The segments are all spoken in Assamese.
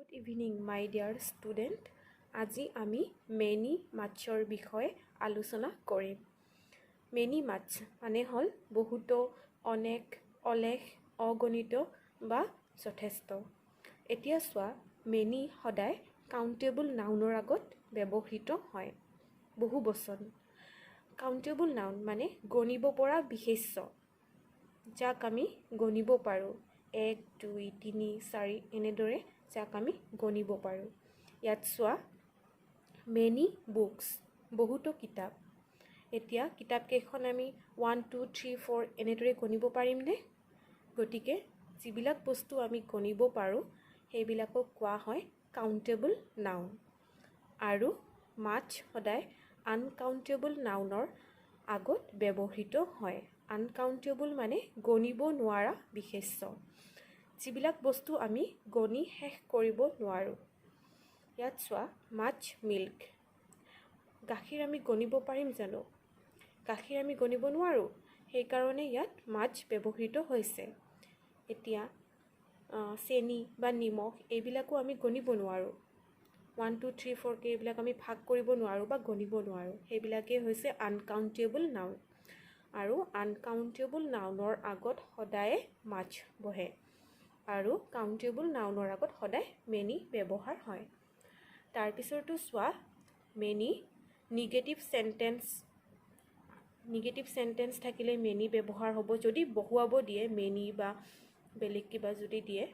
Good evening, my dear student. আজি আমি মেনি মাছৰ বিষয়ে আলোচনা কৰিম। মেনি মাছ মানে হ'ল বহুতো, অনেক, অলেখ, অগণিত বা যথেষ্ট। এতিয়া চোৱা, মেনি সদায় কাউণ্টেবল নাউনৰ আগত ব্যৱহৃত হয়। বহু বচন। কাউণ্টেবল নাউন মানে গণিব পৰা বিশেষ্য, যাক আমি গণিব পাৰোঁ। 1, 2, 3, 4 এনেদৰে যাক আমি গণিব পাৰোঁ। ইয়াত চোৱা, মেনি বুকছ বহুতো কিতাপ। এতিয়া কিতাপকেইখন আমি 1, 2, 3, 4 এনেদৰে গণিব পাৰিমনে? গতিকে যিবিলাক বস্তু আমি গণিব পাৰোঁ সেইবিলাকক কোৱা হয় কাউণ্টেবল নাউন। আৰু মাছ সদায় আনকাউণ্টেবল নাউনৰ আগত ব্যৱহৃত হয়। আনকাউণ্টেবল মানে গণিব নোৱাৰা বিশেষ্য, যিবিলাক বস্তু আমি গণি শেষ কৰিব নোৱাৰোঁ। ইয়াত চোৱা, মাছ মিল্ক। গাখীৰ আমি গণিব পাৰিম জানো? গাখীৰ আমি গণিব নোৱাৰোঁ, সেইকাৰণে ইয়াত মাছ ব্যৱহৃত হৈছে। এতিয়া চেনি বা নিমখ এইবিলাকো আমি গণিব নোৱাৰোঁ। 1, 2, 3, 4 এইবিলাক আমি ভাগ কৰিব নোৱাৰোঁ বা গণিব নোৱাৰোঁ। সেইবিলাকেই হৈছে আনকাউণ্টেবল নাউন। আৰু আনকাউণ্টেবল নাউনৰ আগত সদায় মাছ বহে, আৰু কাউণ্টেবল নাউনৰ আগত সদায় মেনি ব্যৱহাৰ হয়। তাৰপিছতো চোৱা, many negative sentence. Negative sentence থাকিলে মেনি ব্যৱহাৰ হ'ব, যদি বহুৱাব দিয়ে মেনি বা বেলেগ কিবা যদি দিয়ে।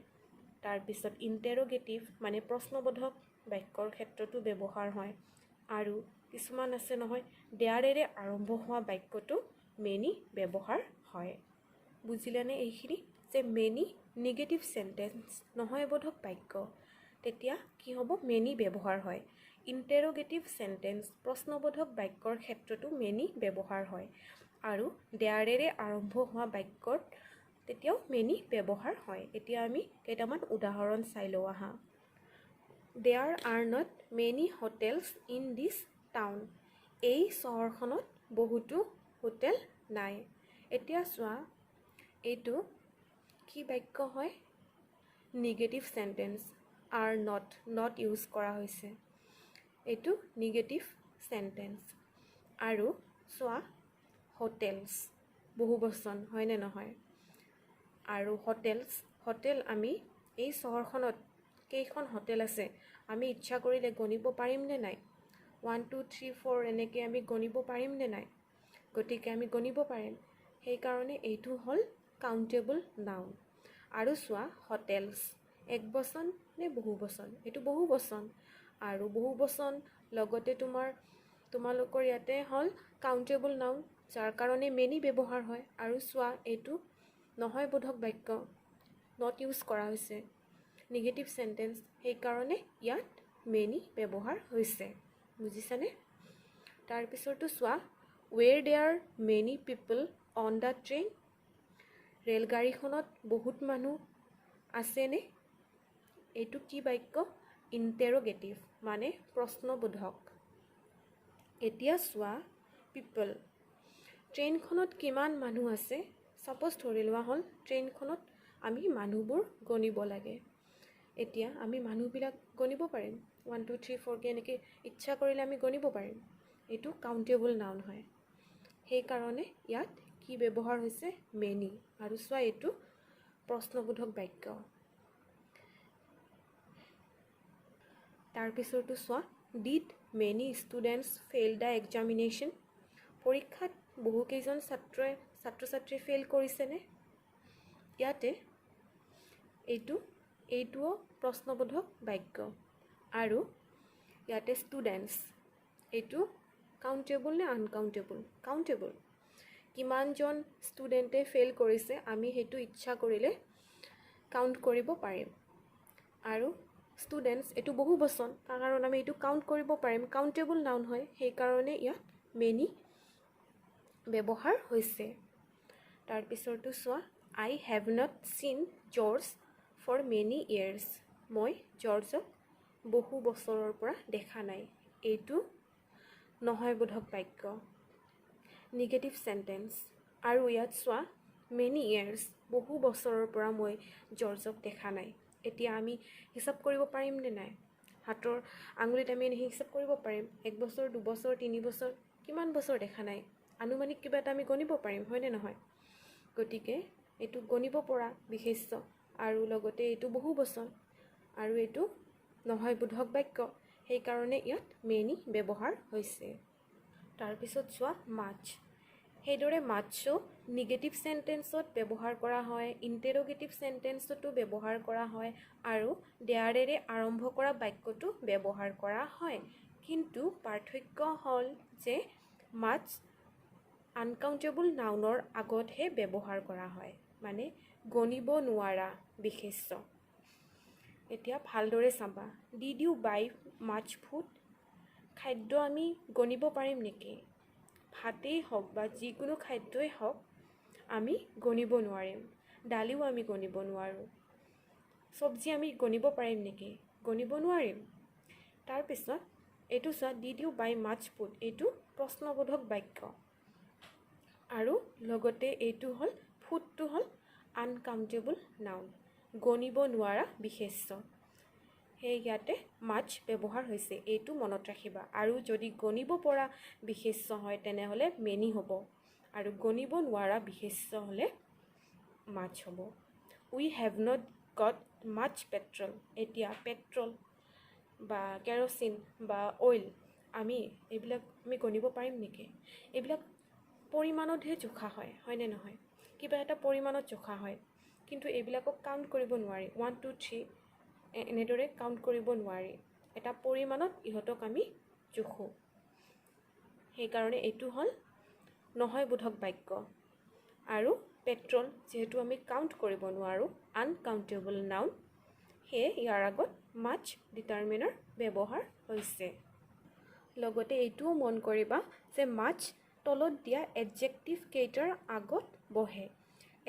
তাৰপিছত ইণ্টাৰগেটিভ মানে প্ৰশ্নবোধক বাক্যৰ ক্ষেত্ৰতো ব্যৱহাৰ হয়। আৰু কিছুমান আছে নহয়, দেয়াৰেৰে আৰম্ভ হোৱা বাক্যটো মেনি ব্যৱহাৰ হয়। বুজিলানে এইখিনি? যে মেনি নিগেটিভ চেণ্টেন্স নহয় বোধক বাক্য, তেতিয়া কি হ'ব? মেনি ব্যৱহাৰ হয়। ইণ্টাৰগেটিভ চেণ্টেন্স প্ৰশ্নবোধক বাক্যৰ ক্ষেত্ৰতো মেনি ব্যৱহাৰ হয়। আৰু দেয়াৰেৰে আৰম্ভ হোৱা বাক্যত তেতিয়াও মেনি ব্যৱহাৰ হয়। এতিয়া আমি কেইটামান উদাহৰণ চাই লওঁ আহা। There are not many hotels in this town. এই চহৰখনত বহুতো হোটেল নাই। এতিয়া চোৱা, এইটো কি বাক্য হয়? Negative sentence. are not use কৰা হৈছে। এইটো নিগেটিভ চেণ্টেন্স। আৰু চোৱা, হোটেলছ বহু বচন হয়নে নহয়? আৰু হোটেল আমি এই চহৰখনত কেইখন হোটেল আছে আমি ইচ্ছা কৰিলে গণিব পাৰিমনে নাই? 1, 2, 3, 4 এনেকৈ আমি গণিব পাৰিমনে নাই? গতিকে আমি গণিব পাৰিম। সেইকাৰণে এইটো হ'ল কাউণ্টেবল নাউন। আৰু চোৱা, হোটেলছ এক বচন নে বহু বচন? এইটো বহু বচন। আৰু বহু বচন লগতে তোমালোকৰ ইয়াতে হ'ল কাউণ্টেবল নাউন, যাৰ কাৰণে মেনি ব্যৱহাৰ হয়। আৰু চোৱা, এইটো নহয় বোধক বাক্য, নট ইউজ কৰা হৈছে, নিগেটিভ চেণ্টেন্স, সেইকাৰণে ইয়াত মেনি ব্যৱহাৰ হৈছে। বুজিছানে? তাৰপিছতো চোৱা, were there many people on the train? ৰেলগাড়ীখনত বহুত মানুহ আছেনে? এইটো কি বাক্য? ইণ্টাৰগেটিভ মানে প্ৰশ্নবোধক। এতিয়া চোৱা, পিপল। ট্ৰেইনখনত কিমান মানুহ আছে? ছাপ'জ ধৰি লোৱা হ'ল ট্ৰেইনখনত আমি মানুহবোৰ গণিব লাগে। এতিয়া আমি মানুহবিলাক গণিব পাৰিম। 1, 2, 3, 4 এনেকৈ ইচ্ছা কৰিলে আমি গণিব পাৰিম। এইটো কাউণ্টেবল নাউন হয়। সেইকাৰণে ইয়াত কি ব্যৱহাৰ হৈছে? মেনি। আৰু চোৱা, এইটো প্ৰশ্নবোধক বাক্য। তাৰপিছতো চোৱা, did many students fail the examination? পৰীক্ষাত বহুকেইজন ছাত্ৰ ছাত্ৰীয়ে ফেইল কৰিছেনে? ইয়াতে এইটোও প্ৰশ্নবোধক বাক্য। আৰু ইয়াতে ষ্টুডেণ্টছ, এইটো কাউণ্টেবল নে আনকাউণ্টেবল? কাউণ্টেবল। কিমানজন ষ্টুডেণ্টে ফেইল কৰিছে আমি সেইটো ইচ্ছা কৰিলে কাউণ্ট কৰিব পাৰিম। আৰু ষ্টুডেণ্টছ এইটো বহু বচন, কাৰণ আমি এইটো কাউণ্ট কৰিব পাৰিম, কাউণ্টেবল নাউন হয়, সেইকাৰণে ইয়াত মেনি ব্যৱহাৰ হৈছে। তাৰপিছতো চোৱা, I have not seen George for many years. মই জৰ্জক বহু বছৰৰ পৰা দেখা নাই। এইটো নহয় বোধক বাক্য, নিগেটিভ চেণ্টেন্স। আৰু ইয়াত চোৱা, মেনি ইয়াৰ্ছ বহু বছৰৰ পৰা মই জৰ্জক দেখা নাই। এতিয়া আমি হিচাপ কৰিব পাৰিম নে নাই? হাতৰ আঙুলিত আমি হিচাপ কৰিব পাৰিম 1 বছৰ 2 বছৰ 3 বছৰ কিমান বছৰ দেখা নাই, আনুমানিক কিবা এটা আমি গণিব পাৰিম, হয়নে নহয়? গতিকে এইটো গণিব পৰা বিশেষ্য আৰু লগতে এইটো বহু বচন আৰু এইটো নহয় বোধক বাক্য, সেইকাৰণে ইয়াত মেনি ব্যৱহাৰ হৈছে। তাৰপিছত চোৱা মাছ। সেইদৰে মাছো নিগেটিভ সেন্টেন্সত ব্যৱহাৰ কৰা হয়, ইণ্টাৰোগেটিভ সেন্টেন্সতো ব্যৱহাৰ কৰা হয় আৰু দেয়াৰেৰে আৰম্ভ কৰা বাক্যটো ব্যৱহাৰ কৰা হয়। কিন্তু পাৰ্থক্য হ'ল যে মাছ আনকাউণ্টেবল নাউনৰ আগতহে ব্যৱহাৰ কৰা হয়, মানে গণিব নোৱাৰা বিশেষ্য। এতিয়া ভালদৰে চাবা, did you buy much food? খাদ্য আমি গণিব পাৰিম নেকি? ভাতেই হওক বা যিকোনো খাদ্যই হওক আমি গণিব নোৱাৰিম। দালিও আমি গণিব নোৱাৰোঁ। চব্জি আমি গণিব পাৰিম নেকি? গণিব নোৱাৰিম। তাৰপিছত এইটো চোৱা, did you buy much food? এইটো প্ৰশ্নবোধক বাক্য আৰু লগতে এইটো হ'ল ফুডটো হ'ল আনকাউণ্টেবল নাউন, গণিব নোৱাৰা বিশেষ্য। সেই ইয়াতে মাছ ব্যৱহাৰ হৈছে, এইটো মনত ৰাখিবা। আৰু যদি গণিব পৰা বিশেষ্য হয় তেনেহ'লে মেনি হ'ব আৰু গণিব নোৱাৰা বিশেষ্য হ'লে মাছ হ'ব। We have not got much petrol? এতিয়া পেট্ৰল বা কেৰচিন বা অইল এইবিলাক আমি গণিব পাৰিম নেকি? এইবিলাক পৰিমাণতহে জোখা হয়, হয়নে নহয়? কিবা এটা পৰিমাণত জোখা হয়, কিন্তু এইবিলাকক কাউণ্ট কৰিব নোৱাৰি। 1 2 3 এনেদৰে কাউণ্ট কৰিব নোৱাৰি। এটা পৰিমাণত ইহঁতক আমি জোখোঁ। সেইকাৰণে এইটো হ'ল নহয় বোধক বাক্য আৰু পেট্ৰল যিহেতু আমি কাউণ্ট কৰিব নোৱাৰোঁ, আনকাউণ্টেবল নাউন, সেয়ে ইয়াৰ আগত মাছ ডিটাৰমিনাৰ ব্যৱহাৰ হৈছে। লগতে এইটোও মন কৰিবা যে মাছ তলত দিয়া এডজেক্টিভ কেইটাৰ আগত বহে।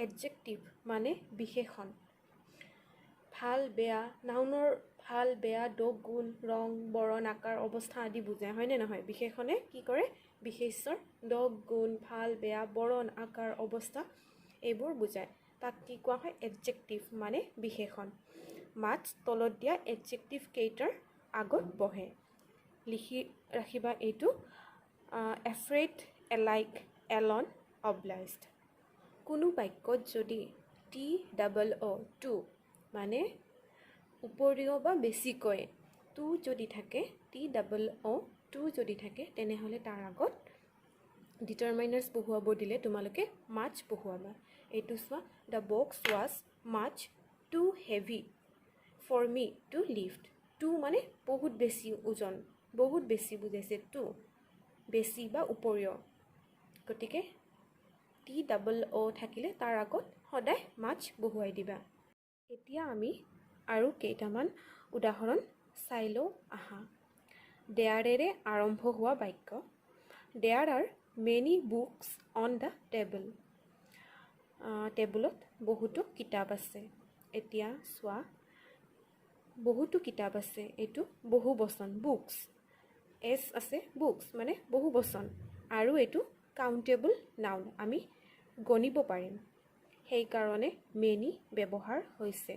এডজেক্টিভ মানে বিশেষণ। ভাল বেয়া, নাউনৰ ভাল বেয়া দোষ গুণ ৰং বৰণ আকাৰ অৱস্থা আদি বুজায়, হয়নে নহয়? বিশেষণে কি কৰে? বিশেষ্যৰ দোষ গুণ ভাল বেয়া বৰণ আকাৰ অৱস্থা এইবোৰ বুজায়। তাক কি কোৱা হয়? এডজেক্টিভ মানে বিশেষণ। মাছ তলত দিয়া এডজেক্টিভ কেইটাৰ আগত বহে। লিখি ৰাখিবা এইটো, এফ্ৰেইড, এলাইক, এলন, অবলাইজড। কোনো বাক্যত যদি TOO টু মানে উপৰিও বা বেছিকৈ টু যদি থাকে, TOO টু যদি থাকে তেনেহ'লে তাৰ আগত ডিটাৰমাইনাৰ্ছ বহুৱাব দিলে তোমালোকে মাছ বহুৱাবা। এইটো চোৱা, the box was much too heavy for me to lift. Too মানে বহুত বেছি ওজন, বহুত বেছি বুজাইছে, টু বেছি বা উপৰিও। গতিকে TOO থাকিলে তাৰ আগত সদায় মাছ বহুৱাই দিবা। এতিয়া আমি আৰু কেইটামান উদাহৰণ চাই লওঁ আহা। দেয়াৰেৰে আৰম্ভ হোৱা বাক্য। There are many books on the table. টেবুলত বহুতো কিতাপ আছে। এতিয়া চোৱা, বহুতো কিতাপ আছে, এইটো বহু বচন, বুকছ। এছ আছে, বুকছ মানে বহু বচন আৰু এইটো কাউণ্টেবল নাউন, আমি গণিব পাৰিম, সেইকাৰণে মেনি ব্যৱহাৰ হৈছে।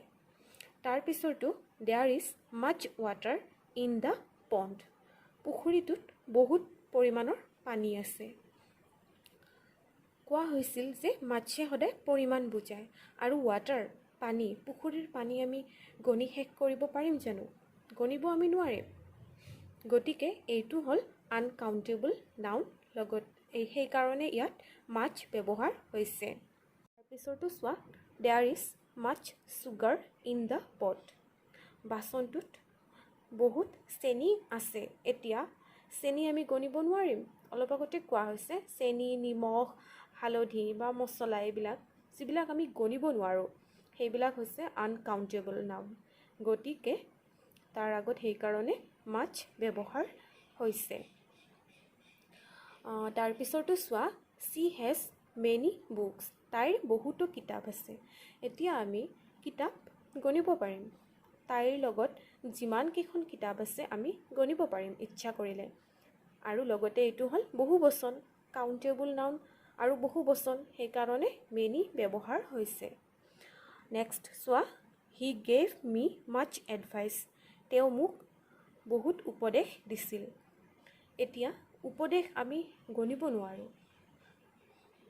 তাৰপিছৰটো, there is much water in the pond. পুখুৰীটোত বহুত পৰিমাণৰ পানী আছে। কোৱা হৈছিল যে মাছে সদায় পৰিমাণ বুজায় আৰু ৱাটাৰ পানী, পুখুৰীৰ পানী আমি গণি শেষ কৰিব পাৰিম জানো? গণিব আমি নোৱাৰিম। গতিকে এইটো হ'ল আনকাউণ্টেবল নাউন, লগত সেইকাৰণে ইয়াত মাছ ব্যৱহাৰ হৈছে। তাৰপিছৰটো চোৱা, there is much sugar in the pot. বাচনটোত বহুত চেনি আছে। এতিয়া চেনি আমি গণিব নোৱাৰিম। অলপ আগতে কোৱা হৈছে চেনি, নিমখ, হালধি বা মছলা এইবিলাক যিবিলাক আমি গণিব নোৱাৰোঁ সেইবিলাক হৈছে আনকাউণ্টেবল নাউন। গতিকে তাৰ আগত সেইকাৰণে মাছ ব্যৱহাৰ হৈছে। তাৰপিছৰটো চোৱা, চি হেজ মেনি বুকছ। তাইৰ বহুতো কিতাপ আছে। এতিয়া আমি কিতাপ গণিব পাৰিম। তাইৰ লগত যিমানকেইখন কিতাপ আছে আমি গণিব পাৰিম ইচ্ছা কৰিলে। আৰু লগতে এইটো হ'ল বহু বচন, কাউণ্টেবল নাউন আৰু বহু বচন, সেইকাৰণে মেনি ব্যৱহাৰ হৈছে। নেক্সট চোৱা, he gave me much advice. তেওঁ মোক বহুত উপদেশ দিছিল। এতিয়া উপদেশ আমি গণিব নোৱাৰোঁ।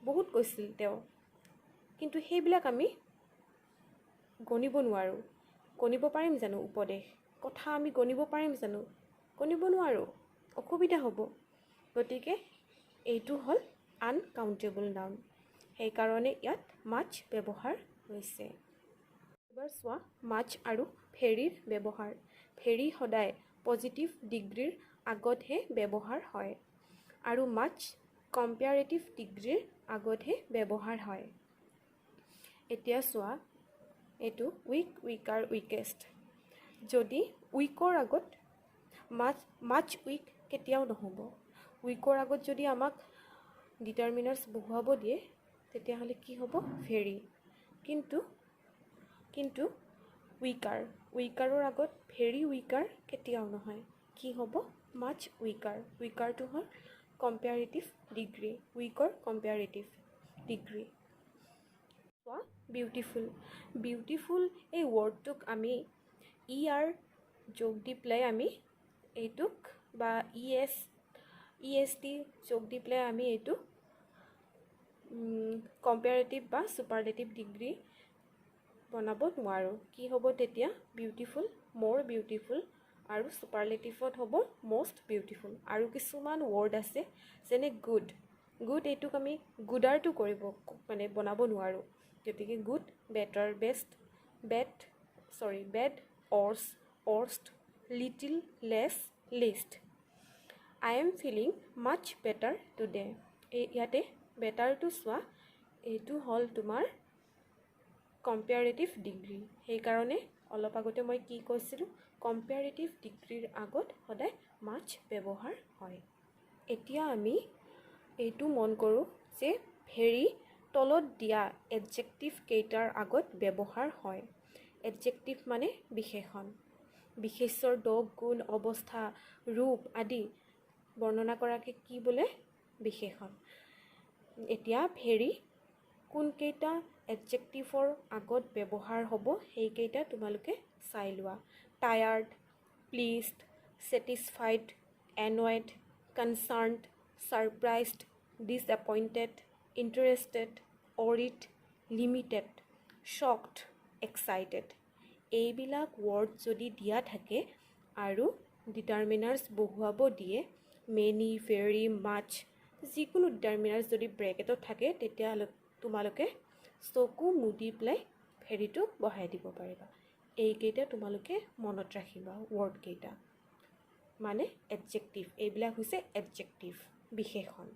বহুত কৈছিল তেওঁ, কিন্তু সেইবিলাক আমি গণিব নোৱাৰোঁ। গণিব পাৰিম জানো উপদেশ? কথা আমি গণিব পাৰিম জানো? গণিব নোৱাৰোঁ, অসুবিধা হ'ব। গতিকে এইটো হ'ল আনকাউণ্টেবল নাউন। সেইকাৰণে ইয়াত মাছ ব্যৱহাৰ হৈছে। এবাৰ চোৱা মাছ আৰু ভেৰিৰ ব্যৱহাৰ। ভেৰি সদায় পজিটিভ ডিগ্ৰীৰ আগতহে ব্যৱহাৰ হয় আৰু মাছ কম্পেয়াৰেটিভ ডিগ্ৰীৰ আগতহে ব্যৱহাৰ হয়। এতিয়া চোৱা এইটো উইক, উইকাৰ, উইকেষ্ট। যদি উইকৰ আগত মাছ উইক কেতিয়াও নহ'ব। উইকৰ আগত যদি আমাক ডিটাৰমিনাৰ্ছ বহুৱাব দিয়ে তেতিয়াহ'লে কি হ'ব? ভেৰি। কিন্তু উইকাৰৰ আগত ভেৰি উইকাৰ কেতিয়াও নহয়। কি হ'ব? মাছ উইকাৰ। উইকাৰটো হ'ল কম্পেয়াৰেটিভ ডিগ্ৰী, উইকৰ কম্পেয়াৰেটিভ ডিগ্ৰী। বিউটিফুল। বিউটিফুল এই ৱৰ্ডটোক আমি ER যোগ দি পেলাই আমি এইটোক বা EST যোগ দি পেলাই আমি এইটো কম্পেয়াৰেটিভ বা ছুপাৰলেটিভ ডিগ্ৰী বনাব নোৱাৰোঁ। কি হ'ব তেতিয়া? বিউটিফুল, মোৰ বিউটিফুল, আৰু ছুপাৰলেটিভত হ'ব মষ্ট বিউটিফুল। আৰু কিছুমান ৱৰ্ড আছে যেনে গুড। গুড এইটোক আমি গুডাৰটো বনাব নোৱাৰোঁ। গতিকে good, better, best, bad, worst, little, less, least. I am feeling much better today. ইয়াতে বেটাৰটো চোৱা, এইটো হ'ল তোমাৰ কম্পেয়াৰেটিভ ডিগ্ৰী। সেইকাৰণে অলপ আগতে মই কি কৈছিলোঁ? কম্পেয়াৰেটিভ ডিগ্ৰীৰ আগত সদায় মাছ ব্যৱহাৰ হয়। এতিয়া আমি এইটো মন কৰোঁ যে ভেৰি তলত দিয়া এডজেক্টিভ কেইটাৰ আগত ব্যৱহাৰ হয়। এডজেক্টিভ মানে বিশেষণ। বিশেষ্যৰ দোষ, গুণ, অৱস্থা, ৰূপ আদি বৰ্ণনা কৰাকে কি বোলে? বিশেষণ। এতিয়া ভেৰি কোনকেইটা এডজেক্টিভৰ আগত ব্যৱহাৰ হ'ব সেইকেইটা তোমালোকে চাই লোৱা। Tired, pleased, satisfied, annoyed, concerned, surprised, disappointed, interested, worried, limited, shocked, excited. এইবিলাক ৱৰ্ড যদি দিয়া থাকে আৰু ডিটাৰমিনাৰ্ছ বহুৱাব দিয়ে, মেনি, ভেৰি, মাছ, যিকোনো ডিটাৰমিনাৰ্ছ যদি ব্ৰেকেটত থাকে তেতিয়াহ'লে তোমালোকে চকু মুদি পেলাই ভেৰিটো বহাই দিব পাৰিবা। এইকেইটা তোমালোকে মনত ৰাখিবা ৱৰ্ডকেইটা, মানে এডজেক্টিভ। এইবিলাক হৈছে এডজেক্টিভ, বিশেষণ।